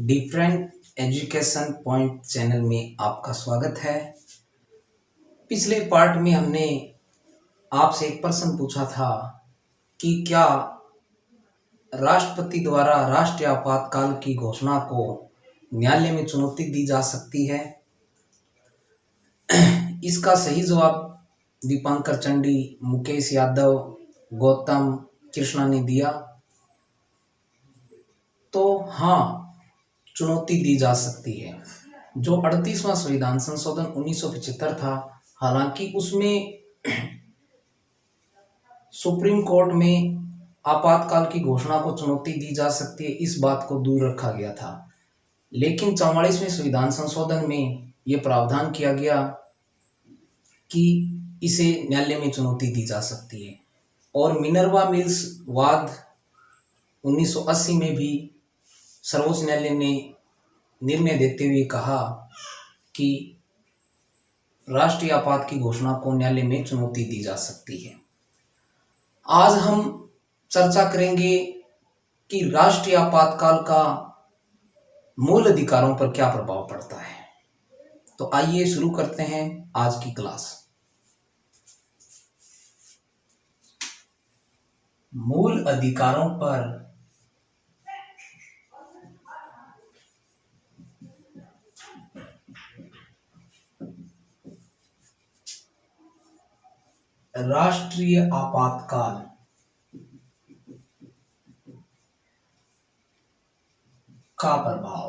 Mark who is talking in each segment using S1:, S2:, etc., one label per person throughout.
S1: Different education point channel में आपका स्वागत है। पिछले पार्ट में हमने आपसे एक प्रश्न पूछा था कि क्या राष्ट्रपति द्वारा राष्ट्रीय आपातकाल की घोषणा को न्यायालय में चुनौती दी जा सकती है। इसका सही जवाब दीपांकर चंडी, मुकेश यादव, गौतम कृष्णा ने दिया। तो हाँ, चुनौती दी जा सकती है। जो 38वां संविधान संशोधन 1975 था, हालांकि उसमें सुप्रीम कोर्ट में आपातकाल की घोषणा को चुनौती दी जा सकती है, इस बात को दूर रखा गया था। लेकिन 44वें संविधान संशोधन में यह प्रावधान किया गया कि इसे न्यायालय में चुनौती दी जा सकती है। और मिनर्वा मिल्स वाद 1980 में भी सर्वोच्च न्यायालय ने निर्णय देते हुए कहा कि राष्ट्रीय आपात की घोषणा को न्यायालय में चुनौती दी जा सकती है। आज हम चर्चा करेंगे कि राष्ट्रीय आपातकाल का मूल अधिकारों पर क्या प्रभाव पड़ता है। तो आइए शुरू करते हैं आज की क्लास। मूल अधिकारों पर राष्ट्रीय आपातकाल का प्रभाव।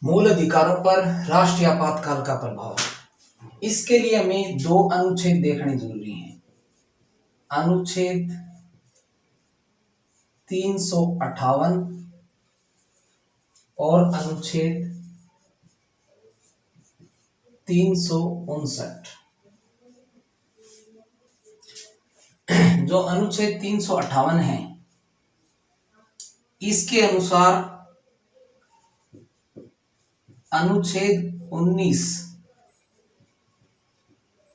S1: मूल अधिकारों पर राष्ट्रीय आपातकाल का प्रभाव, इसके लिए हमें दो अनुच्छेद देखने जरूरी हैं। अनुच्छेद 358 और अनुच्छेद 359। जो अनुच्छेद 358 है, इसके अनुसार अनुच्छेद 19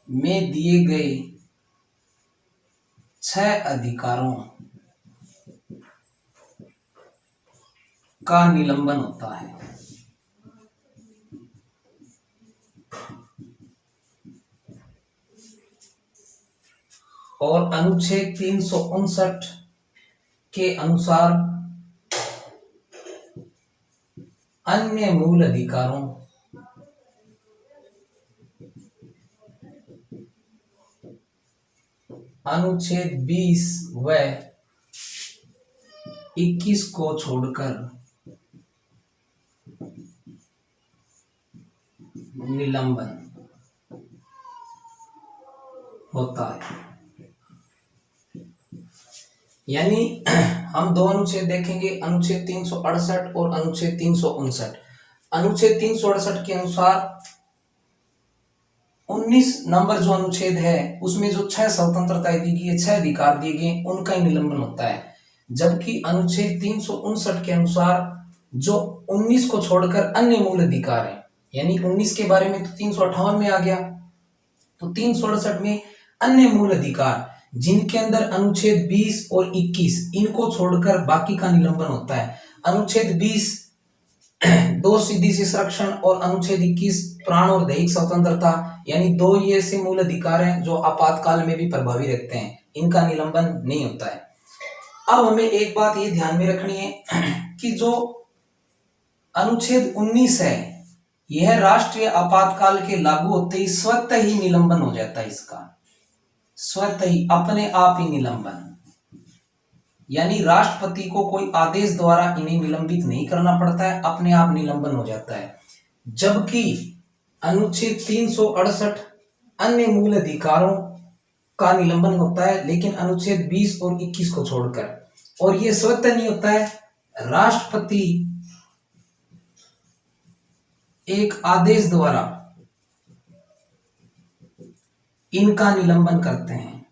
S1: में दिए गए 6 अधिकारों का निलंबन होता है। और अनुच्छेद 359 के अनुसार अन्य मूल अधिकारों अनुच्छेद 20 व 21 को छोड़कर निलंबन होता है। यानी हम दो अनुच्छेद देखेंगे, अनुच्छेद 368 और अनुच्छेद 359। अनुच्छेद 368 के अनुसार 19 नंबर जो अनुच्छेद है, उसमें जो 6 स्वतंत्रताएं दी गई है, 6 अधिकार दिए गए, उनका ही निलंबन होता है। जबकि अनुच्छेद 359 के अनुसार जो 19 को छोड़कर अन्य मूल अधिकार है, यानी 19 के बारे में तो 358 में आ गया, तो 368 में अन्य मूल अधिकार जिनके अंदर अनुच्छेद 20 और 21 इनको छोड़कर बाकी का निलंबन होता है। अनुच्छेद 20 दो सीधी सी संरक्षण और अनुच्छेद 21 प्राण और दैहिक स्वतंत्रता, यानी दो ये ऐसे मूल अधिकार हैं जो आपातकाल में भी प्रभावी रखते हैं, इनका निलंबन नहीं होता है। अब हमें एक बात ये ध्यान में रखनी है कि जो अनुच्छेद 19 है, यह राष्ट्रीय आपातकाल के लागू होते ही स्वतः ही निलंबन हो जाता है। इसका स्वतः ही अपने आप ही निलंबन, यानी राष्ट्रपति को कोई आदेश द्वारा इन्हें निलंबित नहीं करना पड़ता है, अपने आप निलंबन हो जाता है। जबकि अनुच्छेद 368 अन्य मूल अधिकारों का निलंबन होता है, लेकिन अनुच्छेद 20 और 21 को छोड़कर, और यह स्वतः नहीं होता है, राष्ट्रपति एक आदेश द्वारा इनका निलंबन करते हैं।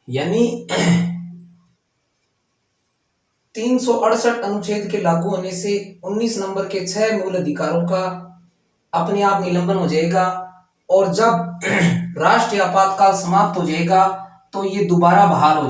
S1: यानी 368 अनुच्छेद के लागू होने से 19 नंबर के 6 मूल अधिकारों का अपने आप निलंबन हो जाएगा और जब राष्ट्रीय आपातकाल समाप्त हो जाएगा तो ये दोबारा बहाल हो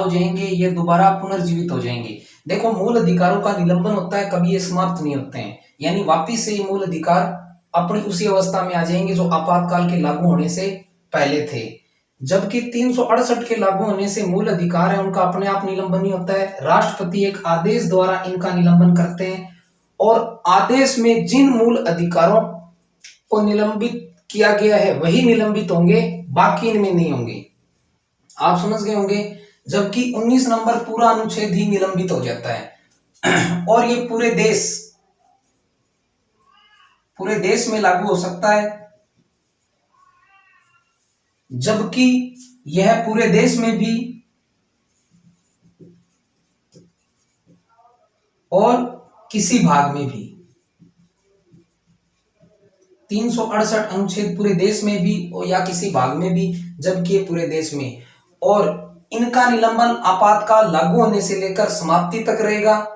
S1: जाएंगे, ये दोबारा पुनर्जीवित हो जाएंगे। देखो, मूल अधिकारों का निलंबन होता है, कभी ये समाप्त नहीं होते हैं, यानी वापिस से ये मूल अधिकार अपनी उसी अवस्था में आ जाएंगे जो आपातकाल के लागू होने से पहले थे। जबकि 368 के लागू होने से मूल अधिकार है उनका अपने आप निलंबन नहीं होता है, राष्ट्रपति एक आदेश द्वारा इनका निलंबन करते हैं, और आदेश में जिन मूल अधिकारों को निलंबित किया गया है वही निलंबित होंगे, बाकी इनमें नहीं होंगे। आप समझ गए होंगे। जबकि 19 नंबर पूरा अनुच्छेद ही निलंबित हो जाता है और ये पूरे देश में लागू हो सकता है, जबकि यह पूरे देश में भी और किसी भाग में भी, 368 अनुच्छेद पूरे देश में भी और या किसी भाग में भी, जबकि ये पूरे देश में, और इनका निलंबन आपातकाल लागू होने से लेकर समाप्ति तक रहेगा,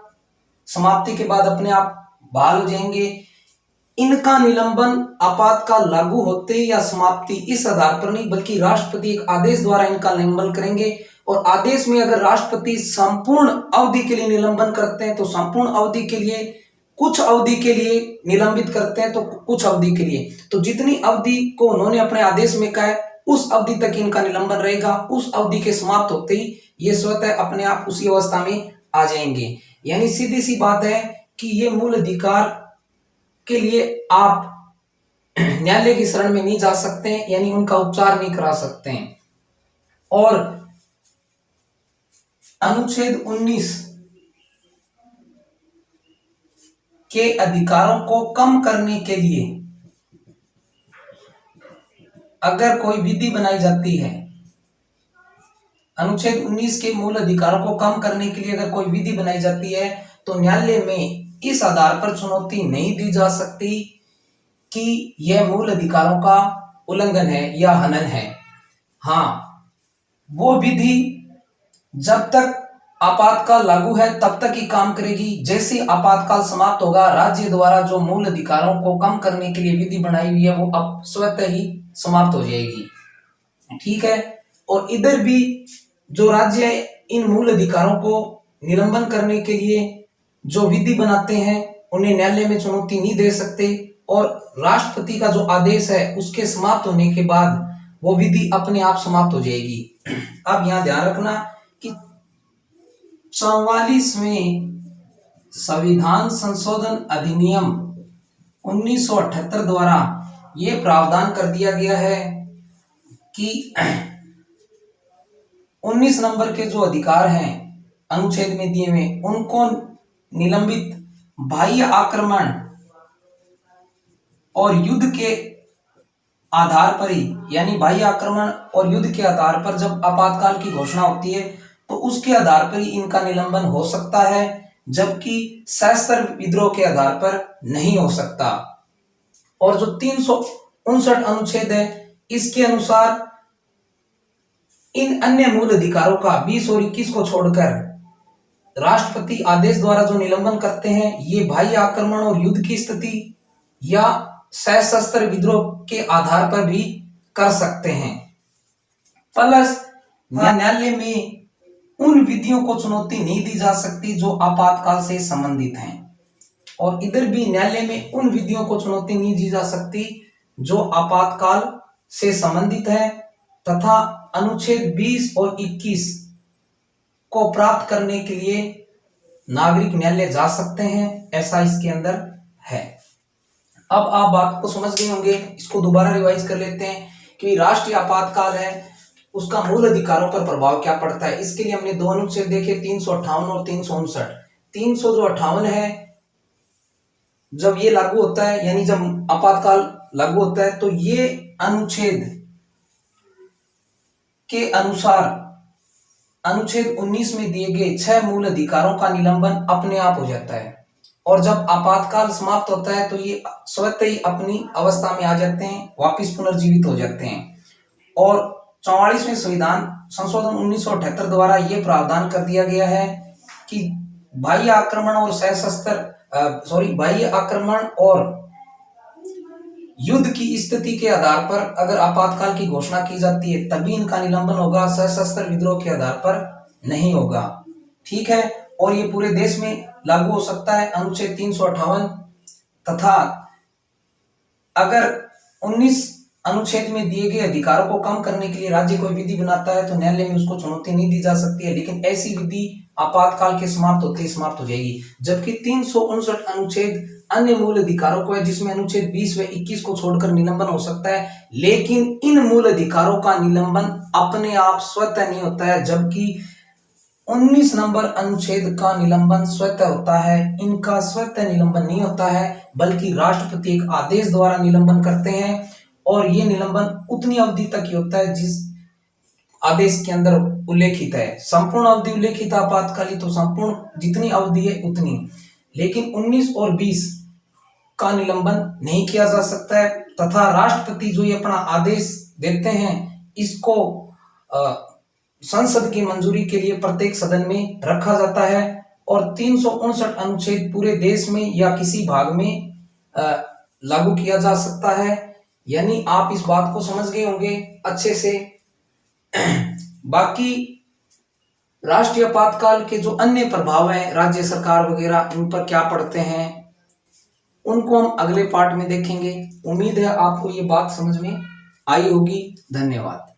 S1: समाप्ति के बाद अपने आप बहाल हो जाएंगे। इनका निलंबन आपातकाल लागू होते या समाप्ति इस आधार पर नहीं, बल्कि राष्ट्रपति एक आदेश द्वारा इनका निलंबन करेंगे, और आदेश में अगर राष्ट्रपति संपूर्ण अवधि के लिए निलंबन करते हैं तो संपूर्ण अवधि के लिए, कुछ अवधि के लिए निलंबित करते हैं तो कुछ अवधि के लिए, तो जितनी अवधि को उन्होंने अपने आदेश में कहा है उस अवधि तक इनका निलंबन रहेगा। उस अवधि के समाप्त होते ही ये स्वतः अपने आप उसी अवस्था में आ जाएंगे। यानी सीधी सी बात है कि ये मूल अधिकार के लिए आप न्यायालय की शरण में नहीं जा सकते हैं, यानी उनका उपचार नहीं करा सकते हैं। और अनुच्छेद 19 के अधिकारों को कम करने के लिए अगर कोई विधि बनाई जाती है, अनुच्छेद 19 के मूल अधिकारों को कम करने के लिए अगर कोई विधि बनाई जाती है तो न्यायालय में इस आधार पर चुनौती नहीं दी जा सकती कि यह मूल अधिकारों का उल्लंघन है या हनन है। हाँ, वो विधि जब तक आपातकाल लागू है तब तक ही काम करेगी। जैसे आपातकाल समाप्त होगा, राज्य द्वारा जो मूल अधिकारों को कम करने के लिए विधि बनाई हुई है वो अब स्वतः ही समाप्त हो जाएगी। ठीक है। और इधर भी जो राज्य इन मूल अधिकारों को निलंबन करने के लिए जो विधि बनाते हैं उन्हें न्यायालय में चुनौती नहीं दे सकते, और राष्ट्रपति का जो आदेश है उसके समाप्त होने के बाद वो विधि अपने आप समाप्त हो जाएगी। अब यहां ध्यान रखना कि 44वें संविधान संशोधन अधिनियम 1978 द्वारा ये प्रावधान कर दिया गया है कि 19 नंबर के जो अधिकार हैं अनुच्छेद में दिए हुए उनको निलंबित बाह्य आक्रमण और युद्ध के आधार पर ही, यानी बाह्य आक्रमण और युद्ध के आधार पर जब आपातकाल की घोषणा होती है तो उसके आधार पर ही इनका निलंबन हो सकता है, जबकि सशस्त्र विद्रोह के आधार पर नहीं हो सकता। और जो 359 अनुच्छेद है इसके अनुसार इन अन्य मूल अधिकारों का 20 और 21 को छोड़कर राष्ट्रपति आदेश द्वारा जो निलंबन करते हैं ये बाह्य आक्रमण और युद्ध की स्थिति या सशस्त्र विद्रोह के आधार पर भी कर सकते हैं। प्लस न्यायालय में उन विधियों को चुनौती नहीं दी जा सकती जो आपातकाल से संबंधित हैं, और इधर भी न्यायालय में उन विधियों को चुनौती नहीं दी जा सकती जो आपातकाल से संबंधित है, तथा अनुच्छेद 20 और 21 को प्राप्त करने के लिए नागरिक न्यायालय जा सकते हैं, ऐसा इसके अंदर है। अब आप बात को समझ गए होंगे, इसको दोबारा रिवाइज कर लेते हैं कि राष्ट्रीय आपातकाल है उसका मूल अधिकारों पर प्रभाव क्या पड़ता है। इसके लिए हमने दो अनुच्छेद देखे, 358 और 359। 358 है जब ये लागू होता है, यानी जब आपातकाल लागू होता है तो ये अनुच्छेद के अनुसार अनुच्छेद 19 में दिए गए 6 मूल अधिकारों का निलंबन अपने आप हो जाता है, और जब आपातकाल समाप्त होता है तो ये स्वतः ही अपनी अवस्था में आ जाते हैं, वापिस पुनर्जीवित हो जाते हैं। और 44वें संविधान संशोधन 1978 द्वारा ये प्रावधान कर दिया गया है कि बाह्य आक्रमण और युद्ध की स्थिति के आधार पर अगर आपातकाल की घोषणा की जाती है तभी इनका निलंबन होगा, सशस्त्र विद्रोह के आधार पर नहीं होगा। ठीक है, और ये पूरे देश में लागू हो सकता है अनुच्छेद 358। तथा अगर 19 अनुच्छेद में दिए गए अधिकारों को कम करने के लिए राज्य कोई विधि बनाता है तो न्यायालय में उसको चुनौती नहीं दी जा सकती है, लेकिन ऐसी विधि आपातकाल के समाप्त होते ही समाप्त हो जाएगी। जबकि 359 अनुच्छेद अन्य मूल अधिकारों को है, जिसमें अनुच्छेद 20 व 21 को छोड़कर निलंबन हो सकता है, लेकिन इन मूल अधिकारों का निलंबन अपने आप स्वतः नहीं होता है, जबकि 19 नंबर अनुच्छेद का निलंबन स्वतः होता है। इनका स्वतः निलंबन नहीं होता है, बल्कि राष्ट्रपति एक आदेश द्वारा निलंबन करते हैं, और ये निलंबन उतनी अवधि तक ही होता है जिस आदेश के अंदर उल्लेखित है। संपूर्ण अवधि उल्लेखित आपातकाली तो संपूर्ण जितनी अवधि है उतनी, लेकिन 19 और 20 का निलंबन नहीं किया जा सकता है। तथा राष्ट्रपति जो ये अपना आदेश देते हैं इसको संसद की मंजूरी के लिए प्रत्येक सदन में रखा जाता है, और 359 अनुच्छेद पूरे देश में या किसी भाग में लागू किया जा सकता है। यानी आप इस बात को समझ गए होंगे अच्छे से। बाकी राष्ट्रीय आपातकाल के जो अन्य प्रभाव हैं राज्य सरकार वगैरह इन पर क्या पड़ते हैं उनको हम अगले पार्ट में देखेंगे। उम्मीद है आपको ये बात समझ में आई होगी। धन्यवाद।